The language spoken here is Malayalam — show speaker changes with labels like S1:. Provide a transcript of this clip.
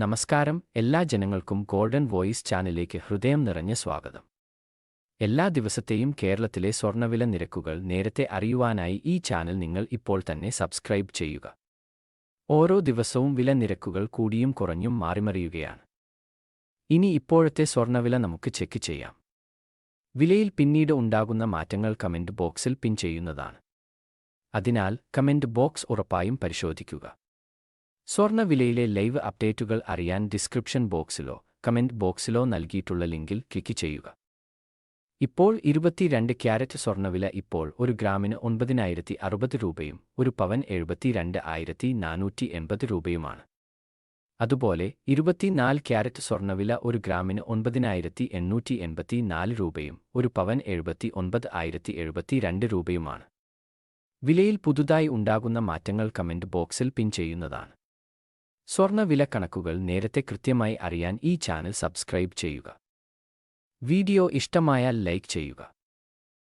S1: നമസ്കാരം, എല്ലാ ജനങ്ങൾക്കും ഗോൾഡൻ വോയിസ് ചാനലിലേക്ക് ഹൃദയം നിറഞ്ഞ സ്വാഗതം. എല്ലാ ദിവസത്തെയും കേരളത്തിലെ സ്വർണ്ണവില നിരക്കുകൾ നേരത്തെ അറിയുവാനായി ഈ ചാനൽ നിങ്ങൾ ഇപ്പോൾ തന്നെ സബ്സ്ക്രൈബ് ചെയ്യുക. ഓരോ ദിവസവും വില നിരക്കുകൾ കൂടിയും കുറഞ്ഞും മാറിമറിയുകയാണ്. ഇനി ഇപ്പോഴത്തെ സ്വർണ്ണവില നമുക്ക് ചെക്ക് ചെയ്യാം. വിലയിൽ പിന്നീട് ഉണ്ടാകുന്ന മാറ്റങ്ങൾ കമന്റ് ബോക്സിൽ പിൻ ചെയ്യുന്നതാണ്. അതിനാൽ കമന്റ് ബോക്സ് ഉറപ്പായും പരിശോധിക്കുക. സ്വർണ്ണവിലയിലെ ലൈവ് അപ്ഡേറ്റുകൾ അറിയാൻ ഡിസ്ക്രിപ്ഷൻ ബോക്സിലോ കമന്റ് ബോക്സിലോ നൽകിയിട്ടുള്ള ലിങ്കിൽ ക്ലിക്ക് ചെയ്യുക. ഇപ്പോൾ 22 ക്യാരറ്റ് സ്വർണ്ണവില ഇപ്പോൾ ഒരു ഗ്രാമിന് 9,060 രൂപയും ഒരു പവൻ 72,480 രൂപയുമാണ്. അതുപോലെ 24 ക്യാരറ്റ് സ്വർണ്ണവില ഒരു ഗ്രാമിന് 9,884 രൂപയും ഒരു പവൻ 79,072 രൂപയുമാണ്. വിലയിൽ പുതുതായി ഉണ്ടാകുന്ന മാറ്റങ്ങൾ കമന്റ് ബോക്സിൽ പിൻ ചെയ്യുന്നതാണ്. സ്വർണ്ണവില കണക്കുകൾ നേരത്തെ കൃത്യമായി അറിയാൻ ഈ ചാനൽ സബ്സ്ക്രൈബ് ചെയ്യുക. വീഡിയോ ഇഷ്ടമായാൽ ലൈക്ക് ചെയ്യുക.